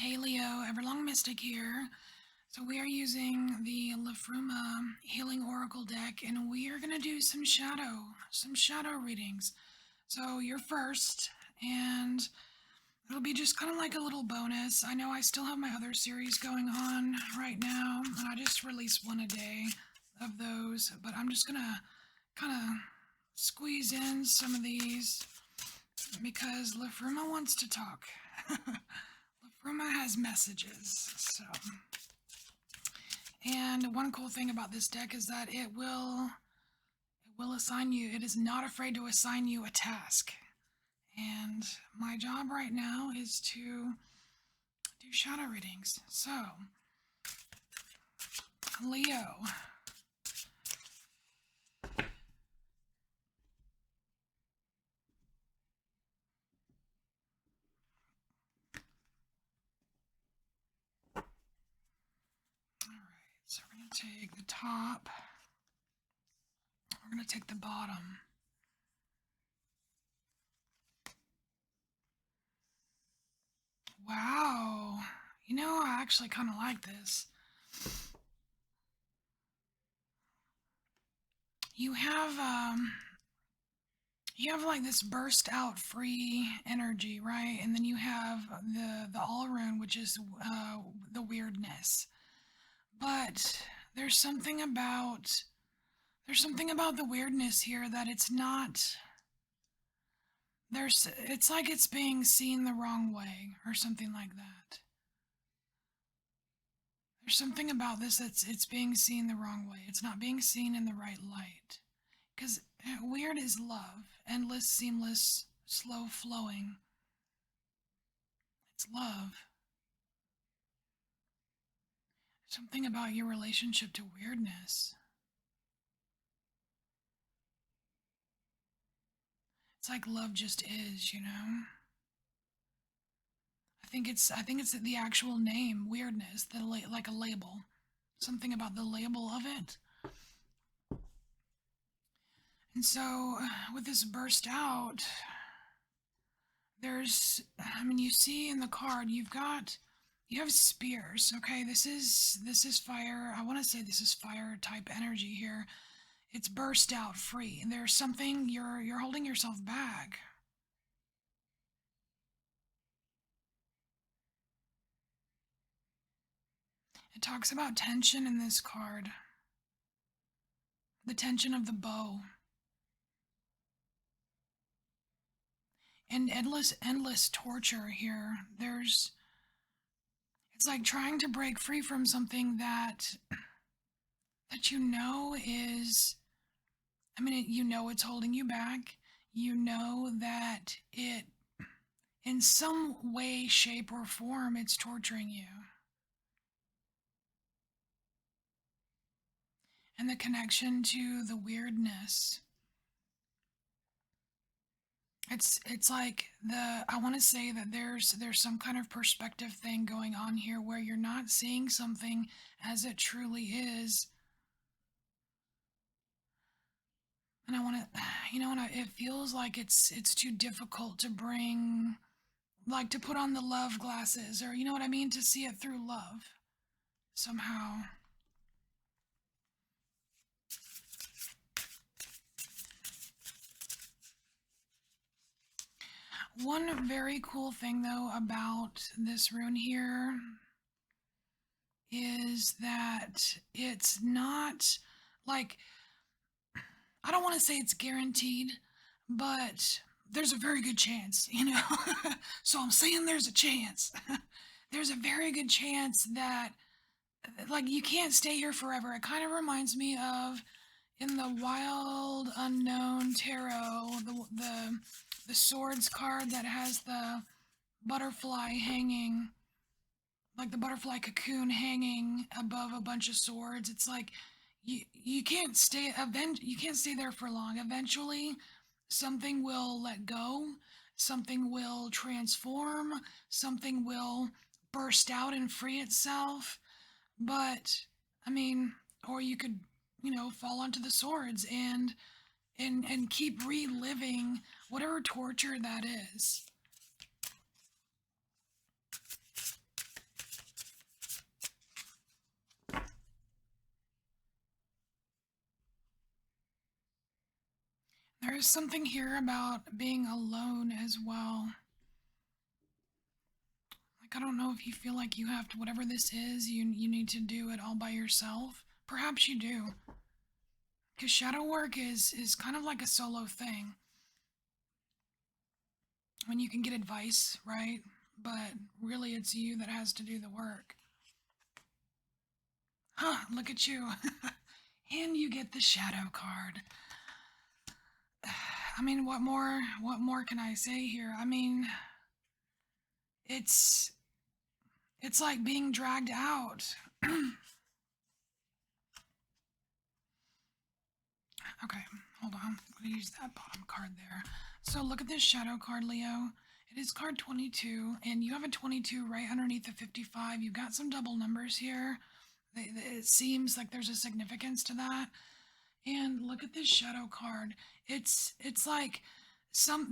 Hey Leo, EverlongMystic here. So we are using the Lafruma Healing Oracle deck, and we are going to do some shadow readings. So you're first, and it'll be just kind of like a little bonus. I know I still have my other series going on right now, and I just release one a day of those, but I'm just going to kind of squeeze in some of these because Lafruma wants to talk. Lafruma has messages, so. And one cool thing about this deck is that it will assign you, it is not afraid to assign you a task. And my job right now is to do shadow readings. So, Leo. Alright, so we're going to take the top. We're going to take the bottom. Wow. You know, I actually kind of like this. You have like this burst out free energy, right? And then you have the all rune, which is the weirdness. But there's something about the weirdness here that it's not. It's like it's being seen the wrong way or something like that. There's something about this it's being seen the wrong way. It's not being seen in the right light. Because weird is love, endless, seamless, slow flowing. It's love. Something about your relationship to weirdness. It's like love just is, you know? I think it's the actual name, weirdness, like a label. Something about the label of it. And so with this burst out, I mean, you see in the card you have spears. Okay, this is fire. I want to say this is fire type energy here. It's burst out free, and there's something you're holding yourself back. It talks about tension in this card. The tension of the bow. And endless torture here. It's like trying to break free from something that you know is, I mean, you know it's holding you back. You know that it, in some way, shape, or form, it's torturing you. And the connection to the weirdness. It's like I want to say that there's some kind of perspective thing going on here where you're not seeing something as it truly is. And I want to, you know, and it feels like it's too difficult to bring, like, to put on the love glasses, or you know what I mean, to see it through love somehow. One very cool thing though about this rune here is that it's not like, I don't want to say it's guaranteed, but there's a very good chance, you know. So I'm saying there's a chance. There's a very good chance that, like, you can't stay here forever. It kind of reminds me of in the Wild Unknown Tarot, the swords card that has the butterfly hanging, like the butterfly cocoon hanging above a bunch of swords. It's like you can't stay you can't stay there for long. Eventually something will let go, something will transform, something will burst out and free itself. But I mean, or you could, you know, fall onto the swords and keep reliving whatever torture that is. There's something here about being alone as well. Like, I don't know if you feel like you have to, whatever this is, you need to do it all by yourself. Perhaps you do. Because shadow work is kind of like a solo thing. When you can get advice, right? But really it's you that has to do the work. Huh, look at you. And you get the shadow card. I mean, what more can I say here? I mean, it's it's like being dragged out. Okay, hold on. I'm going to use that bottom card there. So look at this shadow card, Leo. It is card 22, and you have a 22 right underneath the 55. You've got some double numbers here. It seems like there's a significance to that. And look at this shadow card. It's like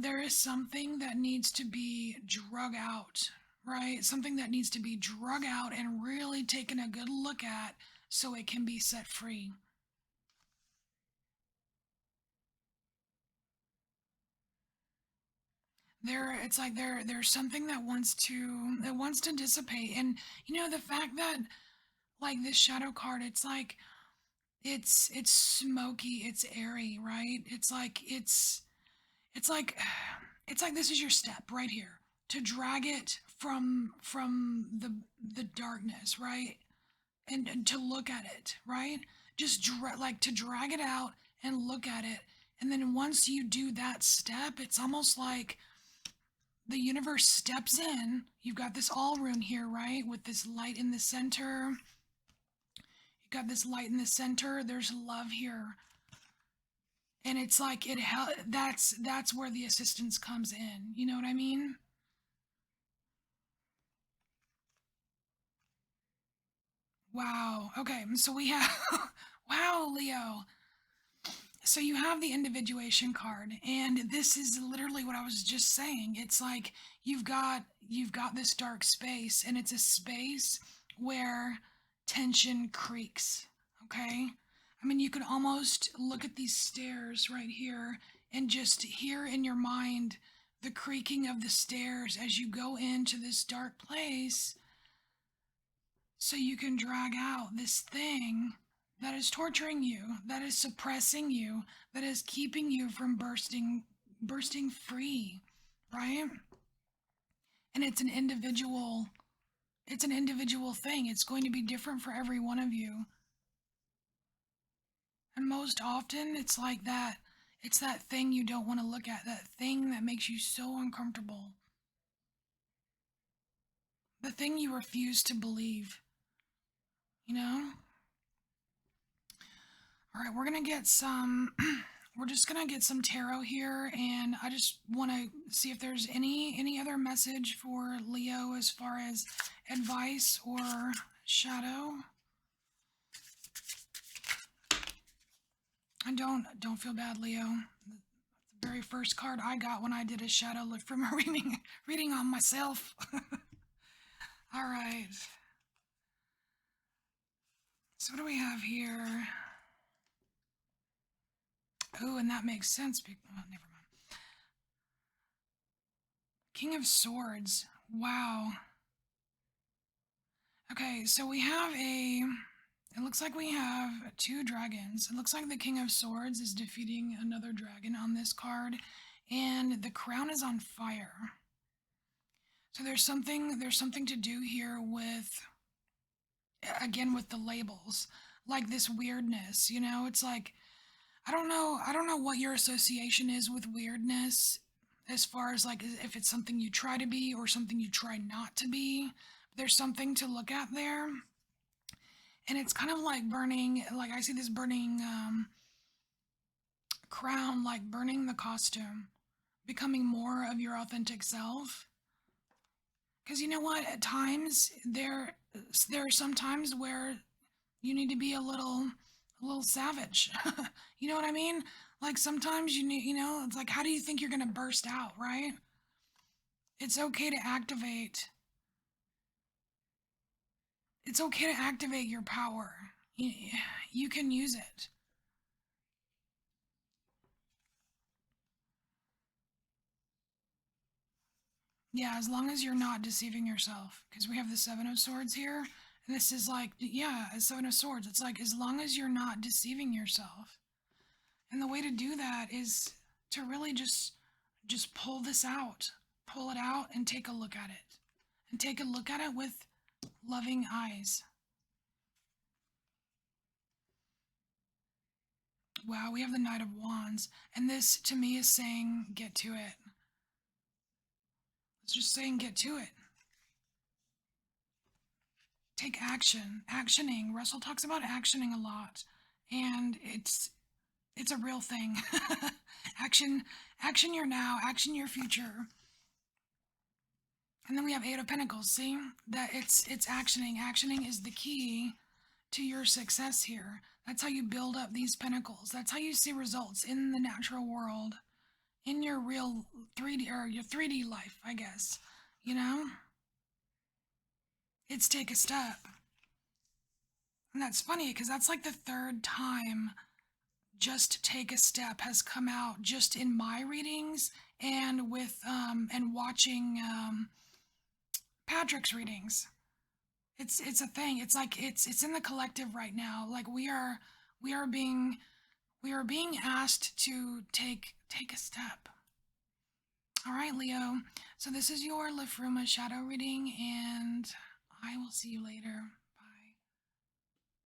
there is something that needs to be drug out, right? Something that needs to be drug out and really taken a good look at so it can be set free. It's like there's something that wants to dissipate. And the fact that, like, this shadow card, it's like it's smoky, it's airy, right? It's like it's like this is your step right here to drag it from the darkness, right? And to look at it, right? Just like to drag it out and look at it. And then once you do that step, it's almost like the universe steps in. You've got this all rune here, right? With this light in the center. You've got this light in the center. There's love here. And it's like that's where the assistance comes in. You know what I mean? Wow. Okay. So we have wow, Leo. So you have the individuation card, and this is literally what I was just saying. It's like you've got this dark space, and it's a space where tension creaks. Okay? I mean, you could almost look at these stairs right here and just hear in your mind the creaking of the stairs as you go into this dark place so you can drag out this thing that is torturing you, that is suppressing you, that is keeping you from bursting free, right? And it's an individual thing. It's going to be different for every one of you. And most often it's like that. It's that thing you don't want to look at, that thing that makes you so uncomfortable. The thing you refuse to believe, you know? All right, we're gonna get some. We're just gonna get some tarot here, and I just want to see if there's any other message for Leo as far as advice or shadow. And don't feel bad, Leo. The very first card I got when I did a shadow look from a reading on myself. All right. So what do we have here? Oh, and that makes sense. Oh, never mind. King of Swords. Wow. Okay, so we have it looks like we have two dragons. It looks like the King of Swords is defeating another dragon on this card, and the crown is on fire. So there's something to do here with, again, with the labels, like this weirdness, it's like I don't know what your association is with weirdness, as far as like if it's something you try to be or something you try not to be. There's something to look at there, and it's kind of like burning. Like, I see this burning crown, like burning the costume, becoming more of your authentic self. Because you know what? At times there are some times where you need to be a little savage. You know what I mean? Like, sometimes you need, it's like, how do you think you're gonna burst out, right? It's okay to activate. It's okay to activate your power. You, you can use it. Yeah, as long as you're not deceiving yourself, because we have the Seven of Swords here, and this is like, yeah, a Seven of Swords. It's like as long as you're not deceiving yourself, and the way to do that is to really just pull this out, pull it out, and take a look at it, and take a look at it with loving eyes. Wow, we have the Knight of Wands, and this to me is saying, get to it. It's just saying, get to it. Take action. Actioning. Russell talks about actioning a lot, and it's a real thing. action, action your now, action your future. And then we have Eight of Pentacles. See that it's actioning. Actioning is the key to your success here. That's how you build up these pentacles. That's how you see results in the natural world, in your real 3D or your 3D life, I guess. You know, it's take a step. And that's funny because that's like the third time just take a step has come out just in my readings and with and watching Patrick's readings. It's a thing. It's like it's in the collective right now. Like we are being we are being asked to take a step. All right, Leo. So this is your Lifruma shadow reading, and I will see you later.